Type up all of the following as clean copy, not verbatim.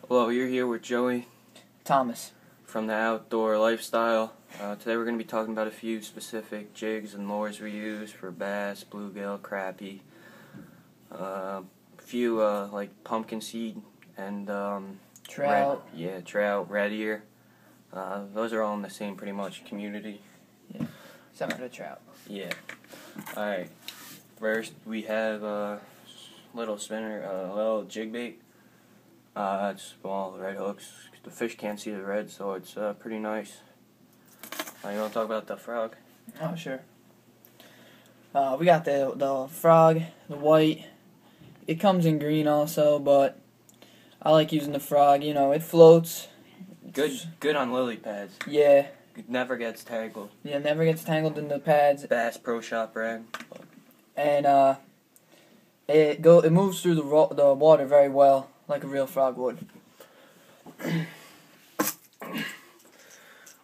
Hello, you're here with Joey Thomas. from the Outdoor Lifestyle. Today we're going to be talking about a few specific jigs and lures we use for bass, bluegill, crappie. A few like pumpkin seed and Trout. trout, red ear. Those are all in the same pretty much community. Yeah, some of the trout. Yeah. Alright, first we have a little spinner, little jig bait. It's small, red hooks. The fish can't see the red, so it's pretty nice. You want to talk about the frog? Oh, sure. We got the frog, the white. It comes in green also, but I like using the frog. You know, it floats. Good on lily pads. Yeah. It never gets tangled. Yeah, never gets tangled in the pads. Bass Pro Shop brand. And it moves through the water very well, like a real frog would.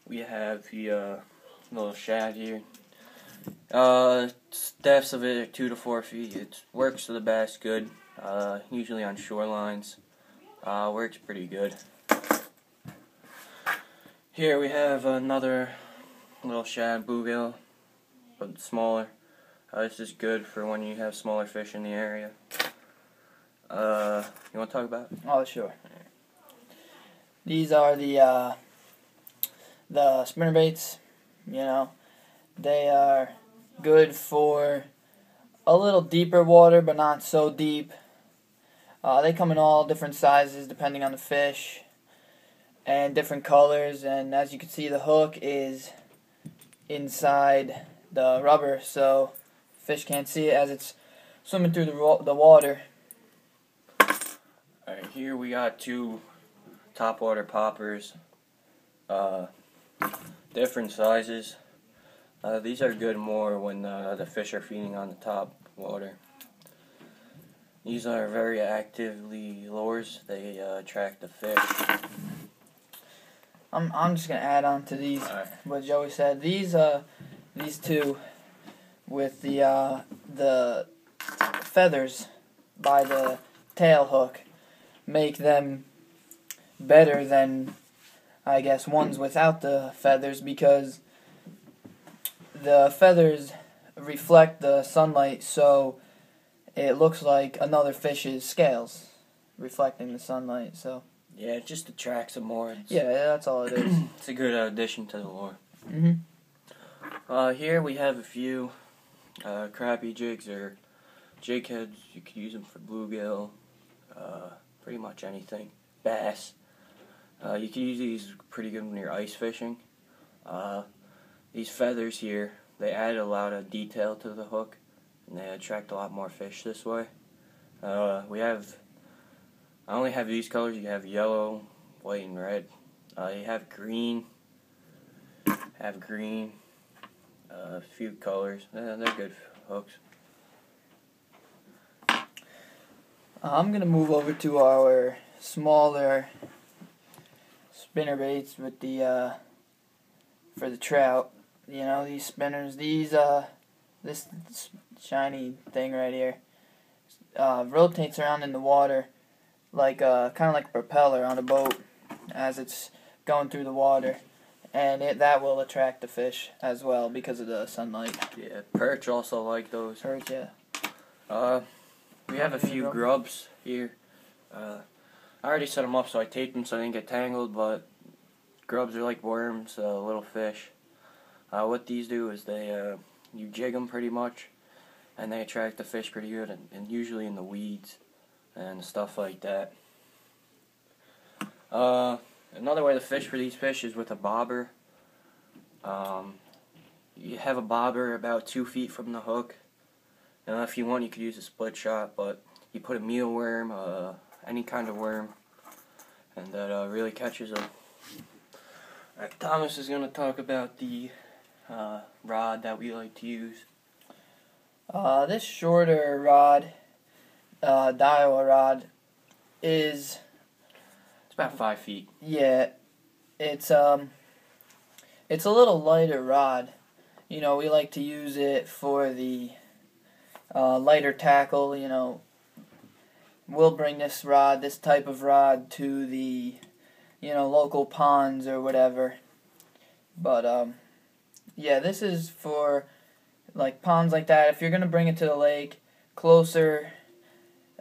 We have the little shad here. Depths of it are 2 to 4 feet. It works for the bass good. Usually on shorelines. Works pretty good. Here we have another little shad bluegill, but smaller. This is good for when you have smaller fish in the area. You want to talk about it? Oh, sure. These are the spinnerbaits. You know, they are good for a little deeper water, but not so deep. They come in all different sizes depending on the fish and different colors. And as you can see, the hook is inside the rubber, so fish can't see it as it's swimming through the water. Alright, here we got 2 topwater poppers, different sizes. These are good more when the fish are feeding on the top water. These are very actively lures. They attract the fish. I'm just gonna add on to these what Joey said. These two with the feathers by the tail hook make them better than, I guess, ones without the feathers, because the feathers reflect the sunlight, so it looks like another fish's scales reflecting the sunlight. So yeah, it just attracts them more. Yeah, that's all it is. It's a good addition to the lure. Mhm. Here we have a few crappie jigs or jig heads. You could use them for bluegill, pretty much anything. Bass. You can use these pretty good when you're ice fishing. These feathers here, they add a lot of detail to the hook, and they attract a lot more fish this way. I only have these colors. You have yellow, white, and red. You have green. A few colors. They're good hooks. I'm gonna move over to our smaller spinnerbaits with the for the trout. You know, these spinners. This shiny thing right here rotates around in the water like kind of like a propeller on a boat as it's going through the water, and that will attract the fish as well because of the sunlight. Yeah, perch also like those. Perch, yeah. We have a few grubs here. I already set them up so I taped them so they didn't get tangled, but grubs are like worms, little fish. What these do is you jig them pretty much, and they attract the fish pretty good, and usually in the weeds and stuff like that. Another way to fish for these fish is with a bobber. You have a bobber about 2 feet from the hook. Now, if you want, you could use a split shot, but you put a mealworm, any kind of worm, and that really catches them. Thomas is going to talk about the rod that we like to use. This shorter rod, Daiwa rod, it's about 5 feet. Yeah, it's a little lighter rod. You know, we like to use it for the lighter tackle. You know, we'll bring this type of rod to the, local ponds or whatever. But yeah, this is for like ponds like that. If you're gonna bring it to the lake, closer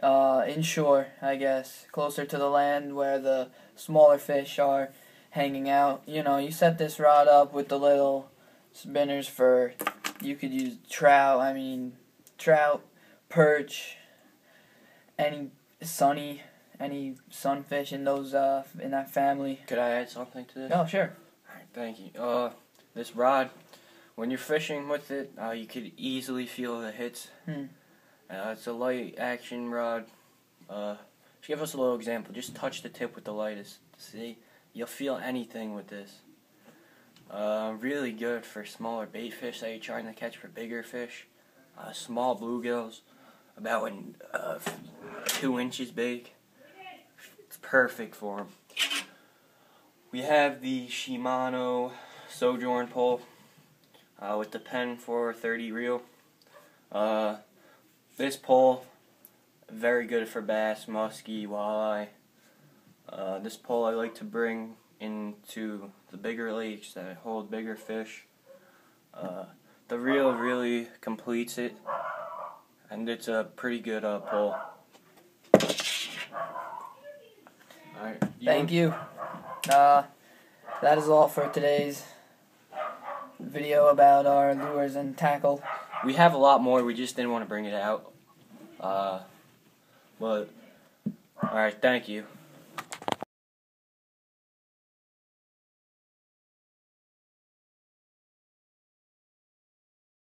inshore, I guess, closer to the land where the smaller fish are hanging out. You set this rod up with the little spinners for, you could use trout, perch, any sunfish in those in that family. Could I add something to this? Oh, sure. Alright, thank you. This rod, when you're fishing with it, you could easily feel the hits. It's a light action rod. To give us a little example, just touch the tip with the lightest. See, you'll feel anything with this. Really good for smaller bait fish that you're trying to catch for bigger fish. Small bluegills, about 2 inches big. It's perfect for them. We have the Shimano Sojourn pole with the Pen 430 reel. This pole, very good for bass, muskie, walleye. This pole I like to bring into the bigger lakes that hold bigger fish. The reel really completes it, and it's a pretty good pole. Alright, Thank you. That is all for today's video about our lures and tackle. We have a lot more, we just didn't want to bring it out. But, alright, thank you.